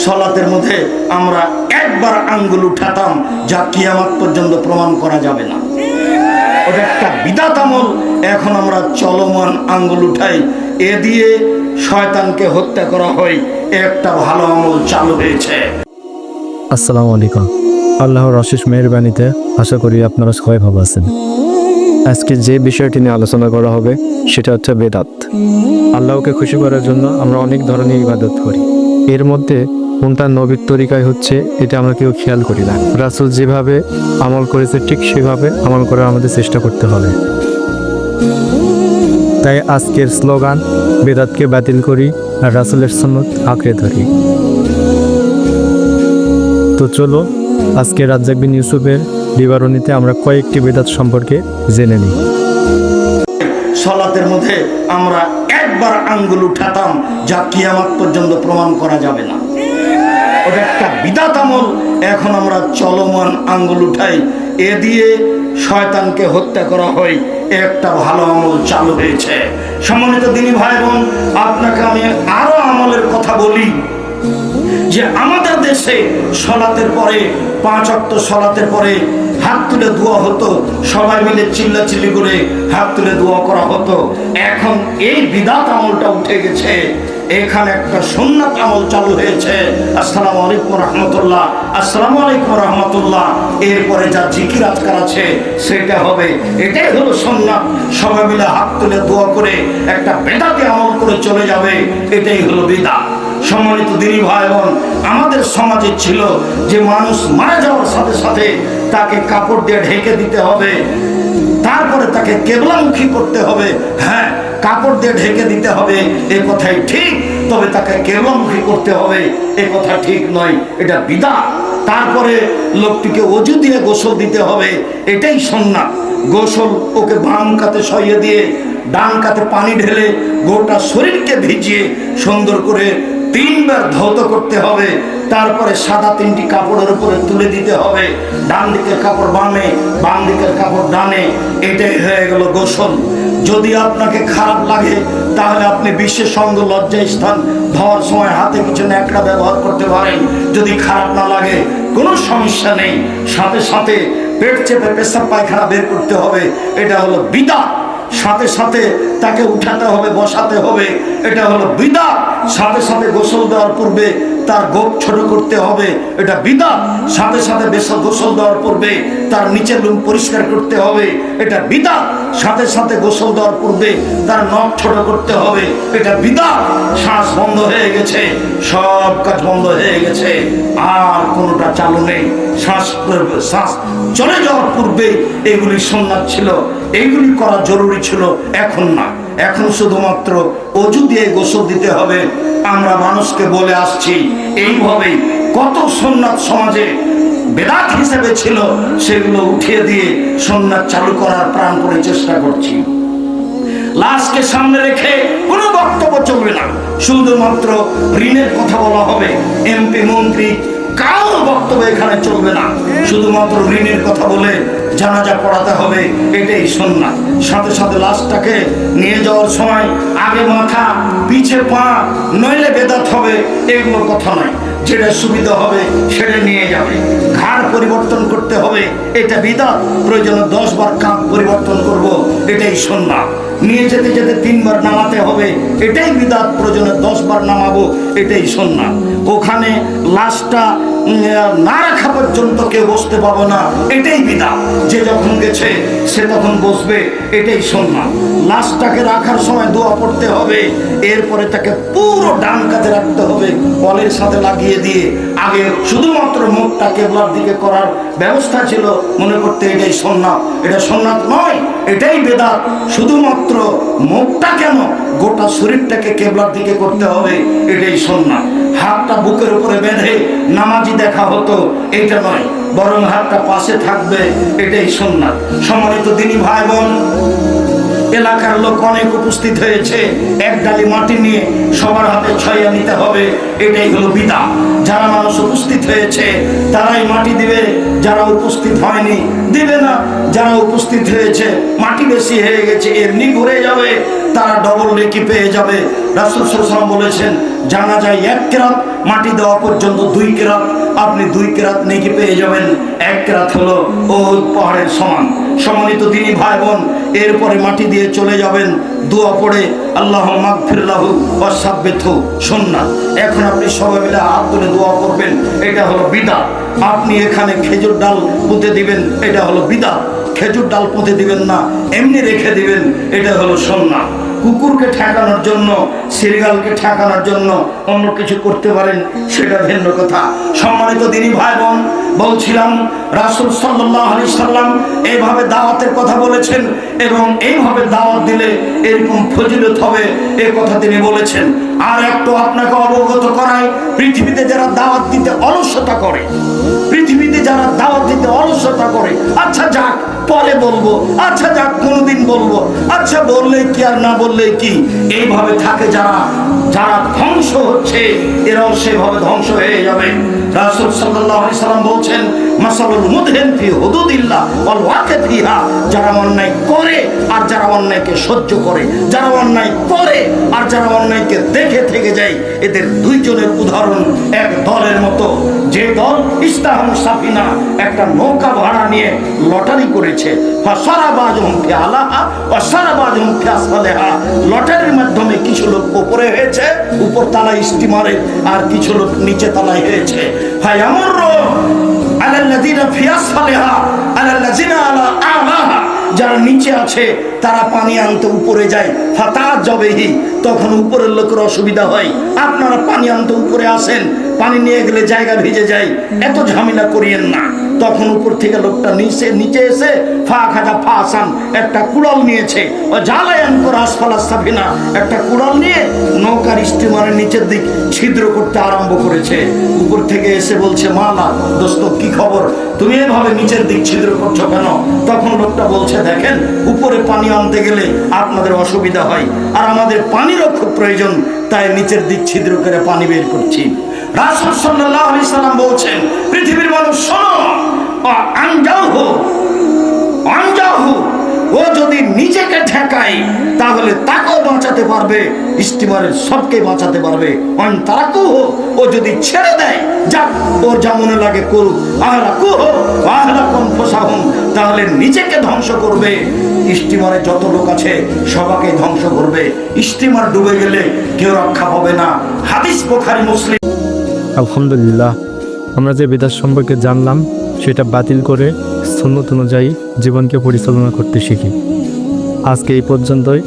সালাতের মধ্যে আমরা একবার আঙ্গুল উঠাতাম, যা কিয়ামত পর্যন্ত প্রমাণ করা যাবে না। ওটা একটা বিদআত আমল। এখন আমরা চলমান আঙ্গুল উঠাই, এ দিয়ে শয়তানকে হত্যা করা হয়। একটা ভালো আমল চালু হয়েছে। আসসালামু আলাইকুম। আল্লাহর অশেষ মেহেরবানিতে আশা করি আপনারা সবাই ভালো আছেন। আজকে যে বিষয়টি নিয়ে আলোচনা করা হবে সেটা হচ্ছে বেদাত। আল্লাহকে খুশি করার জন্য আমরা অনেক ধরনের ইবাদত করি, এর মধ্যে কোনটা নবীর তরিকায় হচ্ছে এটা আমরা কেউ খেয়াল করি না। রাসূল যেভাবে আমল করেছে ঠিক সেভাবে আমল করার আমাদের চেষ্টা করতে হবে। তাই আজকের স্লোগান, বেদাতকে বাতিল করি আর রাসূলের সুন্নাত আঁকড়ে ধরি। তো চলো আজকে রাজ্জাক বিন ইউসুফের বিবরণীতে আমরা কয়েকটি বেদাত সম্পর্কে জেনে নিই। সালাতের মধ্যে আমরা একবার আঙ্গুল উঠাতাম, যা কিয়ামত পর্যন্ত প্রমাণ করা যাবে না। ওটা একটা বিদআত আমল। এখন আমরা চলমান আঙ্গুল উঠাই, এ দিয়ে শয়তানকে হত্যা করা হয়। একটা ভালো আমল চালু হয়েছে। সম্মানিত দিনী ভাই বোন, আপনাকে আমি আরো আমলের কথা বলি যে আমাদের দেশে সালাতের পরে 5 ওয়াক্ত সালাতের পরে হাত তুলে দোয়া হতো, সবাই মিলে চিল্লাচিল্লি করে হাত তুলে দোয়া করা হতো। এখন এই বিদআত আমলটা উঠে গেছে, এখানে একটা সুন্নাত আমল চালু হয়েছে। আসসালামু আলাইকুম রাহমাতুল্লাহ, আসসালামু আলাইকুম রাহমাতুল্লাহ। এরপরে যা জিকির আজকার আছে সেটা হবে। এটাই হলো সুন্নাত। সবাই মিলে হাত তুলে দোয়া করে একটা বেদাতি আমল করে চলে যাবে, এটাই হলো বিদআত। সম্মানিত দিনী ভাই বোন, আমাদের সমাজে ছিল যে মানুষ মারা যাওয়ার সাথে সাথে তাকে কাপড় দিয়ে ঢেকে দিতে হবে, তারপরে তাকে কেবলামুখী করতে হবে। হ্যাঁ, কাপড় দিয়ে ঢেকে দিতে হবে এ কথাই ঠিক, তবে তাকে কেবলামুখী করতে হবে এ কথা ঠিক নয়, এটা বিদআত। তারপরে লোকটিকে ওযু দিয়ে গোসল দিতে হবে, এটাই সুন্নাত। গোসল ওকে বাম কাতে সইয়ে দিয়ে ডান কাতে পানি ঢেলে গোটা শরীরকে ভিজিয়ে সুন্দর করে 3 বার ধৌত করতে হবে। তারপরে সাদা 3টি কাপড়ের উপরে তুলে দিতে হবে। ডান দিকের কাপড় বামে, বাম দিকের কাপড় ডানে। এটাই হয়ে গেল গোসল। যদি আপনাকে খারাপ লাগে তাহলে আপনি বিশেষ অঙ্গ লজ্জা স্থান ধোয়ার সময় হাতে কিছু ন্যাকড়া ব্যবহার করতে পারেন। যদি খারাপ না লাগে কোনো সমস্যা নেই, সাথে সাথে পেট চেপে পেশাব পায়খানা বের করতে হবে, এটা হলো বিদআত। সাথে সাথে তাকে উঠাতে হবে, বসাতে হবে, এটা হলো বিদআত। সাথে সাথে গোসল দেওয়ার পূর্বে তার গোপ ছোট করতে হবে, এটা বিদআত। সাথে সাথে গোসল দেওয়ার পূর্বে তার নিচের লোম পরিষ্কার করতে হবে, এটা বিদআত। সাথে সাথে গোসল দেওয়ার পূর্বে তার নখ ছোট করতে হবে, এটা বিদআত। শ্বাস বন্ধ হয়ে গেছে, সব কাজ বন্ধ হয়ে গেছে, আর কোনোটা চালু নেই। শ্বাস চলে যাওয়ার পূর্বে এগুলি সুন্নাত ছিল, এইগুলি করা জরুরি ছিল। এখন না, এখন শুধুমাত্র ওযু দিয়ে গোসল দিতে হবে। আমরা মানুষকে বলে আসছি এইভাবেই কত সুন্নাত সমাজে বেদাত হিসেবে ছিল, সেগুলো উঠিয়ে দিয়ে সুন্নাত চালু করার প্রাণপণে চেষ্টা করছি। লাশকে সামনে রেখে কোনো বক্তব্য চলবে না, শুধুমাত্র ঋণের কথা বলা হবে। এমপি মন্ত্রী কারো বক্তব্য এখানে চলবে না, শুধুমাত্র ঋণের কথা বলে জানাজা পড়াতে হবে, এটাই সুন্নাত। সাথে সাথে লাশটাকে নিয়ে যাওয়ার সময় আগে মাথা পিছে পা, নইলে বেদাত হবে, এগুলো কথা নয়। যেটা সুবিধা হবে সেটা নিয়ে যাবে। ঘাড় পরিবর্তন করতে হবে, এটা বিদআত। প্রয়োজনে 10 বার কাঁধ পরিবর্তন করব, এটাই সুন্নাত। নিয়ে যেতে যেতে 3 বার নামাতে হবে, এটাই বিদআত। প্রয়োজনে 10 বার নামাবো, এটাই সুন্নাত। ওখানে লাশটা না রাখা পর্যন্ত কেউ বসতে পাবো না, এটাই বিদআত। যে যখন গেছে সে তখন বসবে, এটাই সুন্নাত। লাশটাকে রাখার সময় দোয়া পড়তে হবে, এরপরে তাকে পুরো ডান কাতে রাখতে হবে, কলের সাথে লাগিয়ে দিয়ে। আগে শুধুমাত্র মুখটা কেবলার দিকে করার ব্যবস্থা ছিল, মনে করতে এটাই সুন্নাত। এটা সুন্নাত নয়, এটাই বেদাত। শুধুমাত্র মুখটা কেন, গোটা শরীরটাকে কেবলার দিকে করতে হবে, এটাই সুন্নাত। হাতটা বুকের উপরে বেঁধে নামাজি দেখা হতো, এটা নয়, বরং হাতটা পাশে থাকবে, এটাই সুন্নাত। সম্মানিত দিনী ভাই বোন, এলাকার লোক অনেক উপস্থিত হয়েছে, এক ডালি মাটি নিয়ে সবার হাতে ছড়িয়ে নিতে হবে, এটাই হলো বিদআত। যারা মানুষ উপস্থিত হয়েছে তারাই মাটি দিবে, যারা উপস্থিত হয়নি দিবে না। যারা উপস্থিত হয়েছে মাটি বেশি হয়ে গেছে এমনি ঘুরে যাবে, তারা ডবল নেকি পেয়ে যাবে। রাসূল সাল্লাল্লাহু আলাইহি ওয়াসাল্লাম বলেছেন, জানাজায় 1 কেরাত, মাটি দেওয়া পর্যন্ত 2 কেরাত, আপনি 2 কেরাত নেকি পেয়ে যাবেন। 1 কেরাত হলো ওই পাহাড়ের সমান। সম্মানিত দিনী ভাই বোন, এরপরে মাটি দিয়ে চলে যাবেন, দোয়া পড়ে আল্লাহুম্মা গফির লাহু ওয়া সাব্বিতহু সুন্নাহ। এখন আপনি সবাই মিলে হাত তুলে দোয়া করবেন, এটা হলো বিদআত। আপনি এখানে খেজুর ডাল পুঁতে দিবেন, এটা হলো বিদআত। খেজুর ডাল পুঁতে দিবেন না, এমনি রেখে দিবেন, এটা হলো সুন্নাহ। কুকুরকে ঠেকানোর জন্য, সিরগালকে ঠেকানোর জন্য অন্য কিছু করতে পারেন, সেটা ভিন্ন কথা। সম্মানিত দিনী ভাই বোন, বলছিলাম রাসূল সাল্লাল্লাহু আলাইহি সাল্লাম এইভাবে দাওয়াতের কথা বলেছেন এবং এইভাবে দাওয়াত দিলে এরকম ফজিলত হবে, এই কথা তিনি বলেছেন। আর একটু আপনাকে অবগত করাই, পৃথিবীতে যারা দাওয়াত দিতে অলসতা করে, পৃথিবীতে যারা দাওয়াত দিতে অলসতা করে, আচ্ছা যাক পরে বলবো, আচ্ছা যাক কোনদিন বলবো, আচ্ছা বললে কি আর না বললে কি, এইভাবে থাকে যারা, যারা ধ্বংস হচ্ছে, এরাও সেভাবে ধ্বংস হয়ে যাবে। রাসূল সাল্লাল্লাহু আলাইহি সাল্লাম বলছেন, মাসালুল মুদহিন ফি হুদুদিল্লাহ ওয়াল ওয়াকি ফিহা, যারা অন্যায় করে আর যারা অন্যায়কে সহ্য করে, যারা অন্যায় করে আর যারা অন্যায়কে দেখে থেকে যায়, এদের দুইজনের উদাহরণ এক দলের মতো। যে দল ইস্তাহাম সাফিনা, একটা নৌকা ভাড়া নিয়ে লটারি করেছে, ফাসারাবাজুম ফি আলাহা ওয়া সারাবাজুম ফি আসফালিহা, লটারির মাধ্যমে কিছু লোক উপরে হয়েছে, উপর তলায় স্টিমারে, আর কিছু লোক নিচে তলায় হয়েছে। ফায়ামুরু আলাল্লাযিনা ফি আসফালিহা আলাল্লাযিনা আলা আলাহা, যারা নিচে আছে তারা পানি আনতে উপরে যায়, ফাতাজাবিহি, তখন উপরের লোকের অসুবিধা হয়। আপনারা পানি আনতে উপরে আসেন, পানি নিয়ে গেলে জায়গা ভিজে যায়, এত ঝামেলা করিয়েন না। তখন উপর থেকে লোকটা নিচে এসে ফাসান, একটা কুড়াল নিয়েছে, ও জালায়ান করে আসফালা সাফিনা, একটা কুড়াল নিয়ে নৌকার স্টিমারের নিচের দিক ছিদ্র করতে আরম্ভ করেছে। উপর থেকে এসে বলছে, মালা দোস্ত কি খবর, তুমি এভাবে নিচের দিক ছিদ্র করছো কেন? তখন লোকটা বলছে, দেখেন উপরে পানি আনতে গেলে আপনাদের অসুবিধা হয়, আর আমাদের পানিরও খুব প্রয়োজন, তাই নিচের দিক ছিদ্র করে পানি বের করছি। রাসূল সাল্লাল্লাহু আলাইহি সাল্লাম বলছেন, পৃথিবীর মানুষ শোনো, আনজাহু, ও যদি নিজেকে ঠেকায় তাহলে তাকেও বাঁচাতে পারবে, স্টিমারের সবকে বাঁচাতে পারবে। তারাকুহু, ও যদি ছেড়ে দেয়, যাক ওর যা মনে লাগে করুক, আহলাকুহু আহলাকুম ফুসাহুম, তাহলে নিজেকে ধ্বংস করবে, স্টিমারে যত লোক আছে সবাইকে ধ্বংস করবে। স্টিমার ডুবে গেলে কেউ রক্ষা পাবে না। হাদিস বুখারী মুসলিম। আলহামদুলিল্লাহ, আমরা যে বিদাত সম্পর্কে জানলাম সেটা বাতিল করে সুন্নাত অনুযায়ী জীবনকে পরিচালনা করতে শিখি। আজকে এই পর্যন্তই।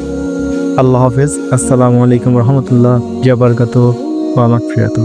আল্লাহ হাফেজ। আসসালামু আলাইকুম রহমতুল্লাহ ওয়া বারাকাতুহু ওয়া মাগফিরাতুহু।